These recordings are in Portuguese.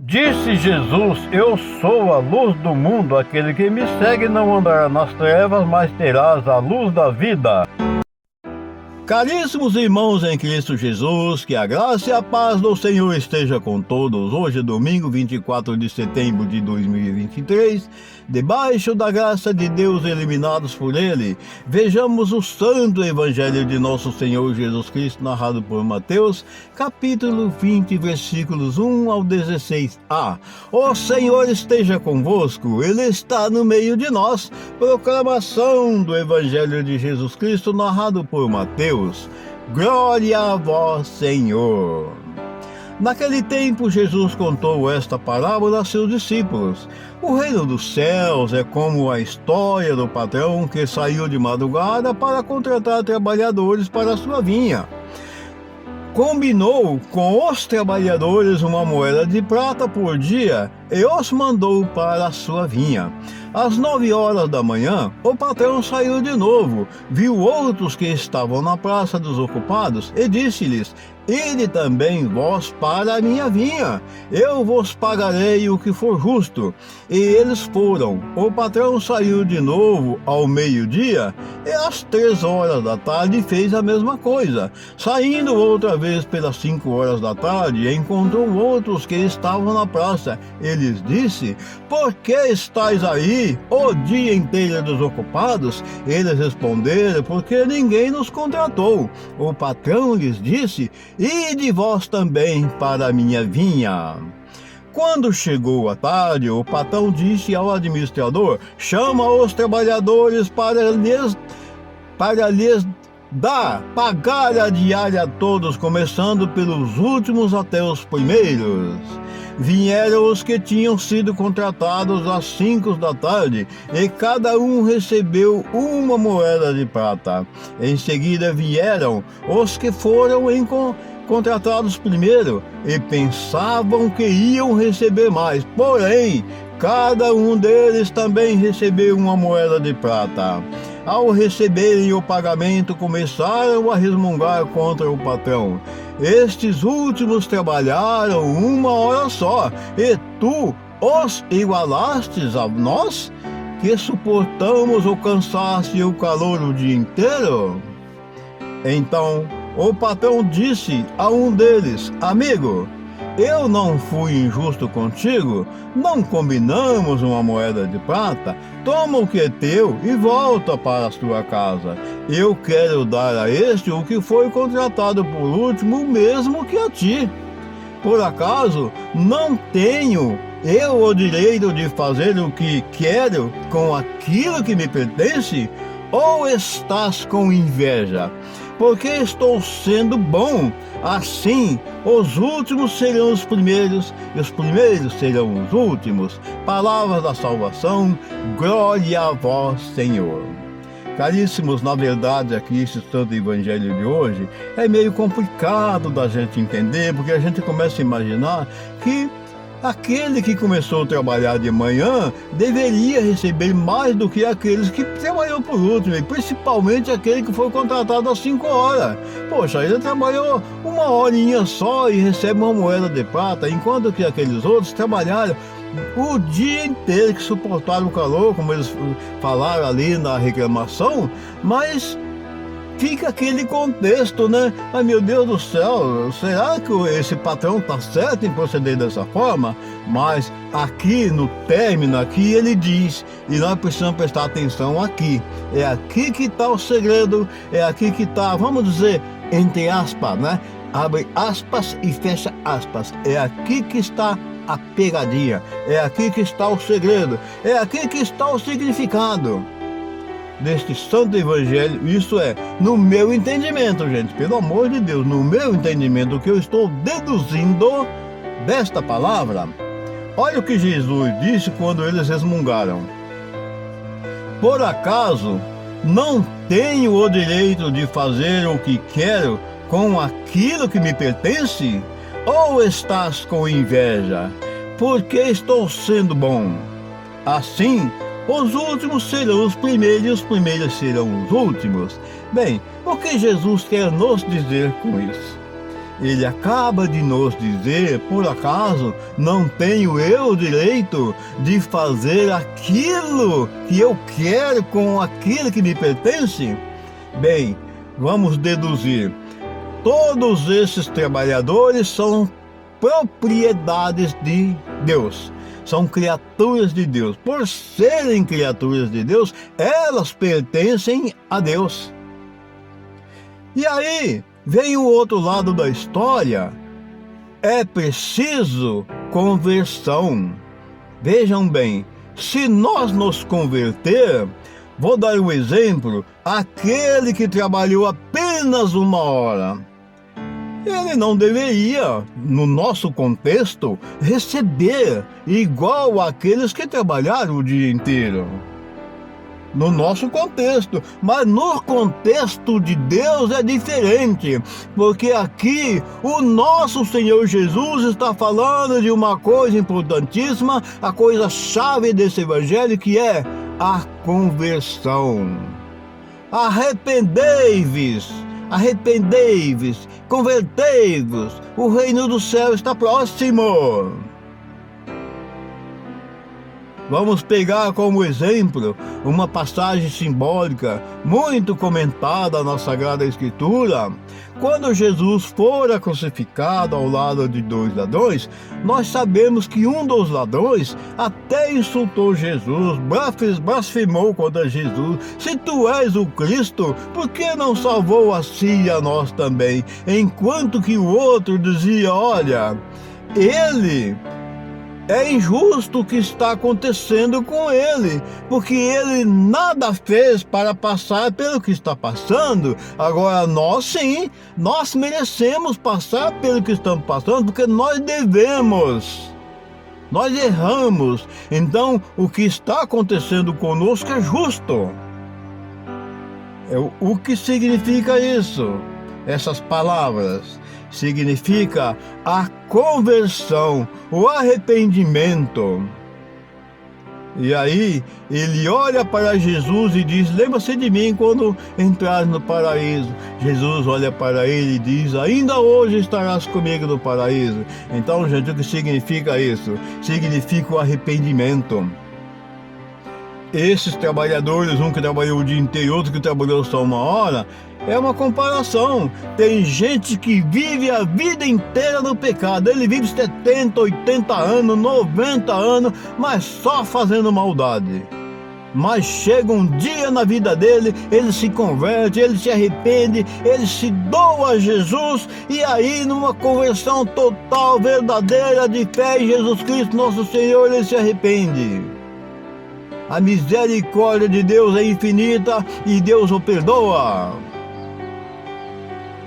Disse Jesus: Eu sou a luz do mundo, aquele que me segue não andará nas trevas, mas terás a luz da vida. Caríssimos irmãos em Cristo Jesus, que a graça e a paz do Senhor esteja com todos. Hoje é domingo 24 de setembro de 2023, debaixo da graça de Deus, eliminados por Ele. Vejamos o santo evangelho de nosso Senhor Jesus Cristo, narrado por Mateus, capítulo 20, versículos 1 ao 16a. O Senhor esteja convosco, Ele está no meio de nós. Proclamação do evangelho de Jesus Cristo, narrado por Mateus. Glória a vós, Senhor. Naquele tempo, Jesus contou esta parábola a seus discípulos. O reino dos céus é como a história do patrão que saiu de madrugada para contratar trabalhadores para a sua vinha. Combinou com os trabalhadores uma moeda de prata por dia e os mandou para a sua vinha. Às 9 horas da manhã, o patrão saiu de novo, viu outros que estavam na praça dos ocupados e disse-lhes: Ide também vós para a minha vinha, eu vos pagarei o que for justo. E eles foram. O patrão saiu de novo ao meio-dia e às 3 horas da tarde fez a mesma coisa. Saindo outra vez pelas 5 horas da tarde, encontrou outros que estavam na praça. Eles disse: Por que estáis aí o dia inteiro desocupados? Eles responderam: Porque ninguém nos contratou. O patrão lhes disse: Ide vós também para a minha vinha. Quando chegou a tarde, o patrão disse ao administrador: Chama os trabalhadores para lhes pagar a diária a todos, começando pelos últimos até os primeiros. Vieram os que tinham sido contratados às 5 da tarde, e cada um recebeu uma moeda de prata. Em seguida vieram os que foram contratados primeiro, e pensavam que iam receber mais. Porém, cada um deles também recebeu uma moeda de prata. Ao receberem o pagamento, começaram a resmungar contra o patrão. Estes últimos trabalharam 1 hora só, e tu os igualastes a nós, que suportamos o cansaço e o calor o dia inteiro? Então o patrão disse a um deles: Amigo, eu não fui injusto contigo? Não combinamos uma moeda de prata? Toma o que é teu e volta para a tua casa. Eu quero dar a este o que foi contratado por último, o mesmo que a ti. Por acaso não tenho eu o direito de fazer o que quero com aquilo que me pertence? Ou estás com inveja? Porque estou sendo bom. Assim, os últimos serão os primeiros, e os primeiros serão os últimos. Palavras da salvação, glória a vós, Senhor. Caríssimos, na verdade, aqui esse santo evangelho de hoje é meio complicado da gente entender, porque a gente começa a imaginar que aquele que começou a trabalhar de manhã deveria receber mais do que aqueles que trabalhou por último, e principalmente aquele que foi contratado às 5 horas. Poxa, ele trabalhou 1 horinha só e recebe uma moeda de prata, enquanto que aqueles outros trabalharam o dia inteiro, que suportaram o calor, como eles falaram ali na reclamação. Mas fica aquele contexto, né? Mas, meu Deus do céu, será que esse patrão está certo em proceder dessa forma? Mas aqui no término, aqui ele diz, e nós precisamos prestar atenção aqui. É aqui que está o segredo, é aqui que está, vamos dizer, entre aspas, né? Abre aspas e fecha aspas. É aqui que está a pegadinha, é aqui que está o segredo, é aqui que está o significado deste santo evangelho. Isso é, no meu entendimento, gente, pelo amor de Deus, no meu entendimento, o que eu estou deduzindo desta palavra. Olha o que Jesus disse quando eles resmungaram: Por acaso não tenho o direito de fazer o que quero com aquilo que me pertence? Ou estás com inveja, porque estou sendo bom? Assim, os últimos serão os primeiros e os primeiros serão os últimos. Bem, o que Jesus quer nos dizer com isso? Ele acaba de nos dizer: por acaso não tenho eu o direito de fazer aquilo que eu quero com aquilo que me pertence? Bem, vamos deduzir. Todos esses trabalhadores são propriedades de Deus. São criaturas de Deus. Por serem criaturas de Deus, elas pertencem a Deus. E aí vem o outro lado da história. É preciso conversão. Vejam bem, se nós nos converter, vou dar um exemplo: aquele que trabalhou apenas 1 hora, ele não deveria, no nosso contexto, receber igual àqueles que trabalharam o dia inteiro. No nosso contexto, mas no contexto de Deus é diferente, porque aqui o nosso Senhor Jesus está falando de uma coisa importantíssima, a coisa-chave desse evangelho, que é a conversão. Arrependei-vos, convertei-vos, o reino do céu está próximo. Vamos pegar como exemplo uma passagem simbólica muito comentada na Sagrada Escritura. Quando Jesus fora crucificado ao lado de 2 ladrões, nós sabemos que um dos ladrões até insultou Jesus, blasfemou contra Jesus: se tu és o Cristo, por que não salvou a si e a nós também? Enquanto que o outro dizia: olha, é injusto o que está acontecendo com ele, porque ele nada fez para passar pelo que está passando. Agora nós sim, nós merecemos passar pelo que estamos passando, porque nós devemos. Nós erramos. Então o que está acontecendo conosco é justo. O que significa isso? Essas palavras significa a conversão, o arrependimento. E aí ele olha para Jesus e diz: lembra-se de mim quando entrares no paraíso. Jesus olha para ele e diz: ainda hoje estarás comigo no paraíso. Então, gente, o que significa isso? Significa o arrependimento. Esses trabalhadores, um que trabalhou o dia inteiro e outro que trabalhou só 1 hora, é uma comparação. Tem gente que vive a vida inteira no pecado. Ele vive 70, 80 anos, 90 anos, mas só fazendo maldade. Mas chega um dia na vida dele, ele se converte, ele se arrepende, ele se doa a Jesus, e aí numa conversão total, verdadeira, de fé em Jesus Cristo, nosso Senhor, ele se arrepende. A misericórdia de Deus é infinita e Deus o perdoa.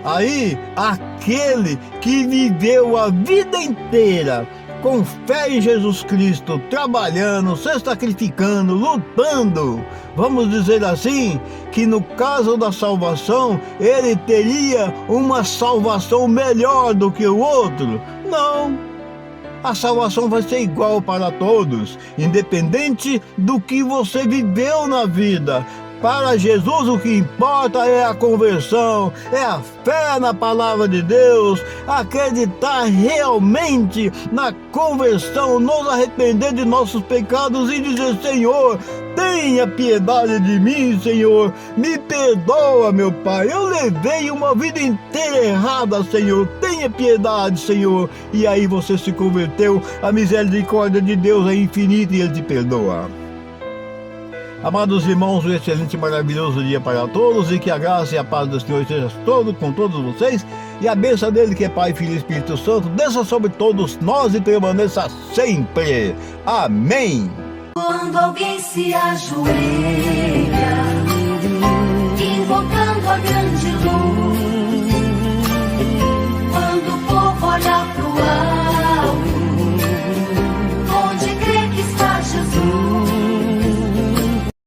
Aí, aquele que viveu a vida inteira com fé em Jesus Cristo, trabalhando, se sacrificando, lutando, vamos dizer assim, que no caso da salvação, ele teria uma salvação melhor do que o outro? Não. A salvação vai ser igual para todos, independente do que você viveu na vida. Para Jesus o que importa é a conversão, é a fé na palavra de Deus, acreditar realmente na conversão, nos arrepender de nossos pecados e dizer: Senhor, tenha piedade de mim, Senhor, me perdoa, meu Pai, eu levei uma vida inteira errada, Senhor, tenha piedade, Senhor. E aí você se converteu, a misericórdia de Deus é infinita e Ele te perdoa. Amados irmãos, um excelente e maravilhoso dia para todos, e que a graça e a paz do Senhor esteja com todos vocês, e a bênção dele, que é Pai, Filho e Espírito Santo, desça sobre todos nós e permaneça sempre. Amém. Quando alguém se ajoelha